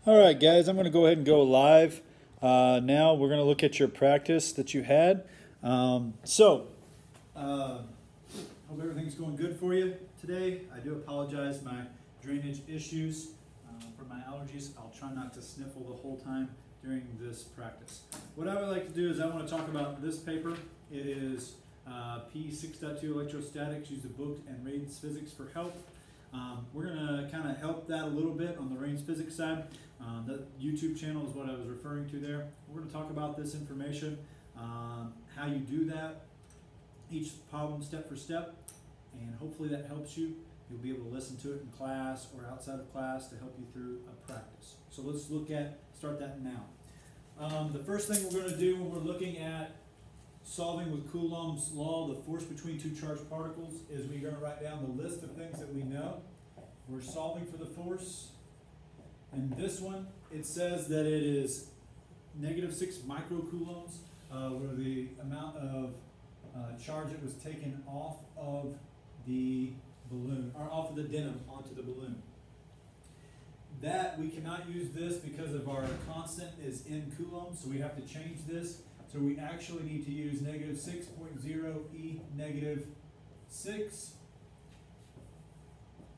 All right, guys, I'm going to go ahead and go live. Now we're going to look at your practice that you had. Hope everything's going good for you today. I do apologize my drainage issues for my allergies. I'll try not to sniffle the whole time during this practice. What I would like to do is I want to talk about this paper. It is P6.2 Electrostatics, use the book and Rains Physics for help. We're going to kind of help that a little bit on the Rains Physics side. The YouTube channel is what I was referring to there. We're going to talk about this information, how you do that, each problem step for step, and hopefully that helps you. You'll be able to listen to it in class or outside of class to help you through a practice. So let's start that now. The first thing we're going to do when we're looking at solving with Coulomb's law, the force between two charged particles, is we're going to write down the list of things that we know. We're solving for the force. And this one, it says that it is -6 microcoulombs, where the amount of charge that was taken off of the balloon, or off of the denim onto the balloon. That, we cannot use this because of our constant is in coulombs, so we have to change this. So we actually need to use -6.0 E -6,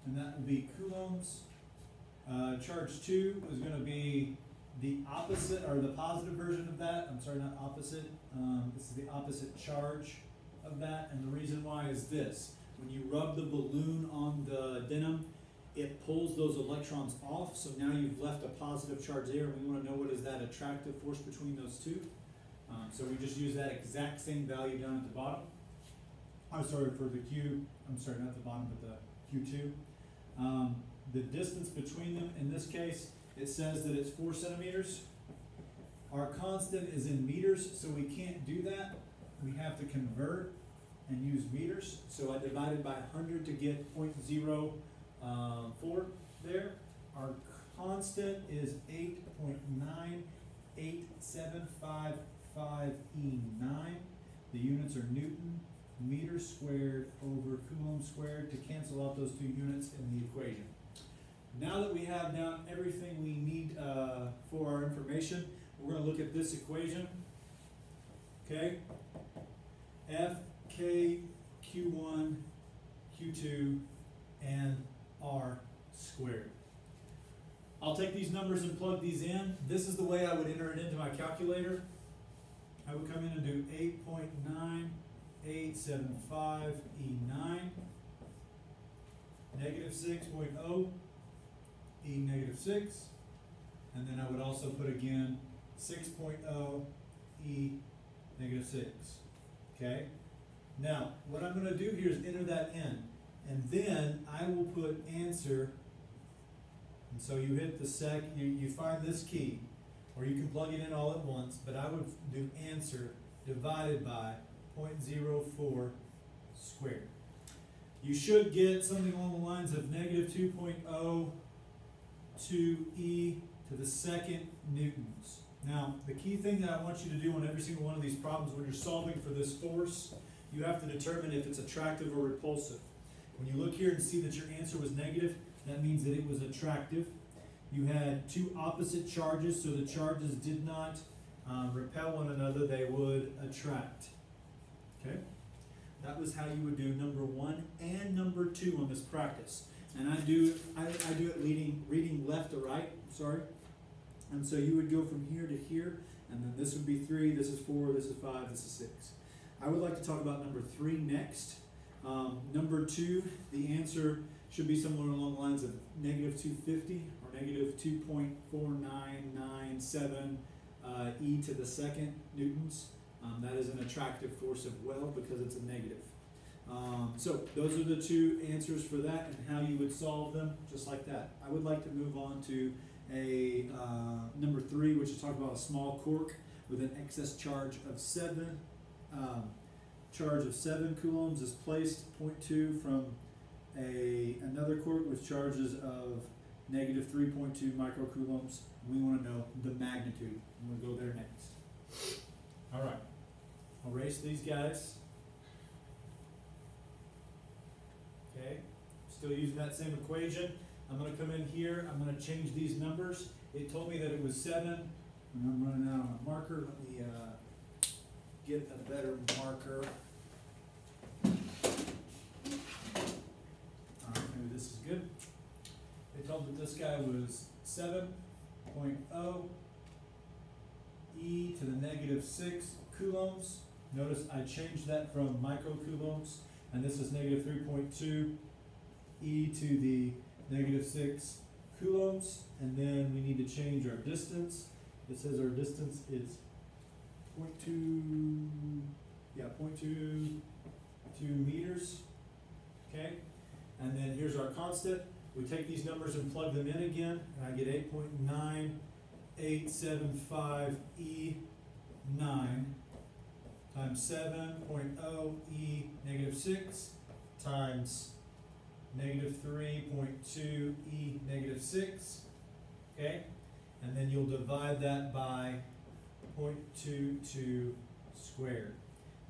and that will be coulombs. Charge 2 is going to be the opposite, or the positive version of that. I'm sorry, not opposite. This is the opposite charge of that, and the reason why is this. When you rub the balloon on the denim, it pulls those electrons off, so now you've left a positive charge there, and we want to know what is that attractive force between those two. So we just use that exact same value down at the bottom. I'm sorry for the Q, I'm sorry, not the bottom, but the Q2. The distance between them, in this case, it says that it's 4 centimeters. Our constant is in meters, so we can't do that. We have to convert and use meters. So I divided by 100 to get 0.04 there. Our constant is 8.98755 E9. The units are Newton meters squared over Coulomb squared to cancel out those two units in the equation. Now that we have down everything we need for our information, we're going to look at this equation. Okay? F, K, Q1, Q2, and R squared. I'll take these numbers and plug these in. This is the way I would enter it into my calculator. I would come in and do 8.9875 E9, -6.0 E -6, and then I would also put again 6.0 E -6. Okay? Now, what I'm going to do here is enter that in, and then I will put answer, and so you hit the you find this key, or you can plug it in all at once, but I would do answer divided by 0.04 squared. You should get something along the lines of -2.02 E to the second newtons. Now, the key thing that I want you to do on every single one of these problems when you're solving for this force, you have to determine if it's attractive or repulsive. When you look here and see that your answer was negative, that means that it was attractive. You had two opposite charges, so the charges did not repel one another, they would attract. Okay? That was how you would do number 1 and number 2 on this practice. And I do it reading left to right, sorry. And so you would go from here to here, and then this would be 3, this is 4, this is 5, this is 6. I would like to talk about number 3 next. Number 2, the answer should be somewhere along the lines of -250 or -2.4997 E to the second newtons. That is an attractive force as well because it's a negative. So those are the two answers for that and how you would solve them, just like that. I would like to move on to a number 3, which is talking about a small cork with an excess charge of 7. Charge of 7 coulombs is placed 0.2 from another cork with charges of -3.2 microcoulombs. We want to know the magnitude. I'm going to go there next. All right. I'll erase these guys. Okay. Still using that same equation. I'm going to come in here. I'm going to change these numbers. It told me that it was 7, and I'm running out on a marker. Let me get a better marker. Alright, maybe this is good. They told that this guy was 7.0 e to the negative 6 coulombs. Notice I changed that from microcoulombs, and this is negative 3.2 e to the negative 6 coulombs, and then we need to change our distance. It says our distance is 0.22 meters, okay? And then here's our constant. We take these numbers and plug them in again, and I get 8.9875 E9 times 7.0 E negative 6 times negative 3.2 E negative 6, okay? And then you'll divide that by 0.22 squared.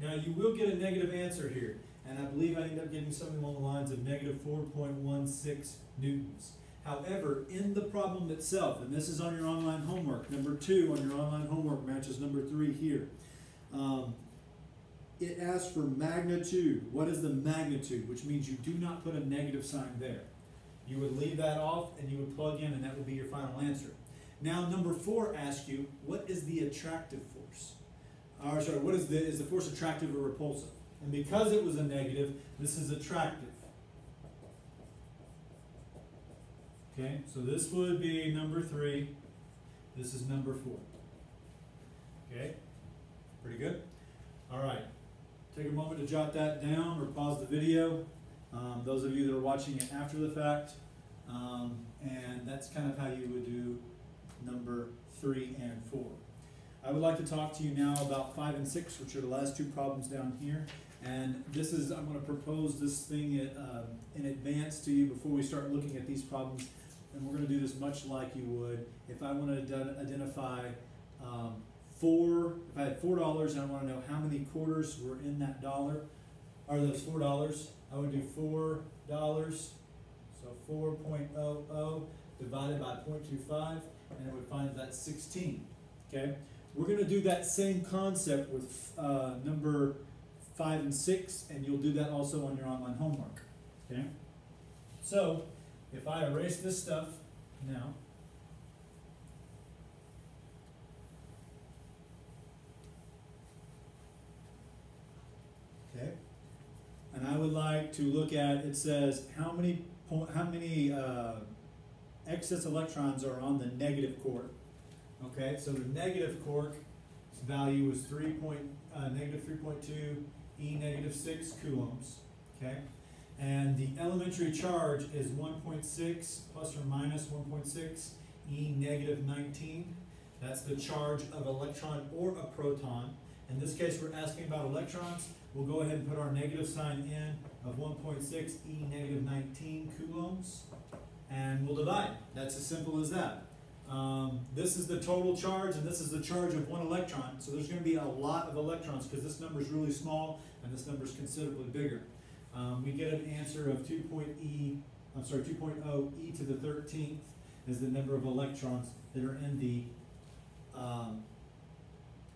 Now you will get a negative answer here, and I believe I end up getting something along the lines of negative 4.16 newtons. However, in the problem itself, and this is on your online homework, number 2 on your online homework matches number 3 here. It asks for magnitude. What is the magnitude? Which means you do not put a negative sign there. You would leave that off and you would plug in, and that would be your final answer. Now number 4 asks you, what is the attractive force? Or sorry, what is the force attractive or repulsive? And because it was a negative, this is attractive. Okay, so this would be number 3. This is number 4. Okay, pretty good. All right, take a moment to jot that down or pause the video. Those of you that are watching it after the fact, and that's kind of how you would do number 3 and 4. I would like to talk to you now about 5 and 6, which are the last 2 problems down here. And this is, I'm going to propose this thing in advance to you before we start looking at these problems. And we're going to do this much like you would if I wanted to identify if I had $4 and I want to know how many quarters were in that dollar, or those $4, I would do $4, so 4.00 divided by 0.25, and it would find that 16, okay? We're going to do that same concept with number 5 and 6, and you'll do that also on your online homework, okay? So, if I erase this stuff now, okay, and I would like to look at, it says how many excess electrons are on the negative quark. Okay, so the negative quark's value is negative 3.2 E negative 6 coulombs. Okay, and the elementary charge is 1.6 plus or minus 1.6 E negative 19. That's the charge of electron or a proton. In this case, we're asking about electrons. We'll go ahead and put our negative sign in of 1.6 E negative 19 coulombs, and we'll divide. That's as simple as that. This is the total charge, and this is the charge of 1 electron. So there's going to be a lot of electrons because this number is really small and this number is considerably bigger. We get an answer of 2.0 e to the 13th is the number of electrons that are in the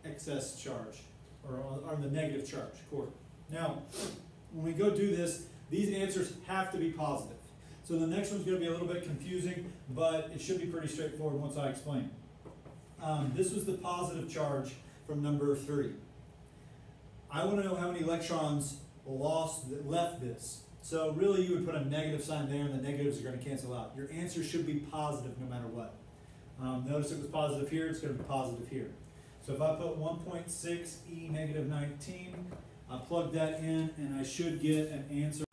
excess charge, or on the negative charge quark. Now, when we go do this, these answers have to be positive. So the next one's going to be a little bit confusing, but it should be pretty straightforward once I explain. This was the positive charge from number 3. I want to know how many electrons left this. So really you would put a negative sign there, and the negatives are going to cancel out. Your answer should be positive no matter what. Notice it was positive here, it's going to be positive here. So if I put 1.6 E negative 19, I plug that in, and I should get an answer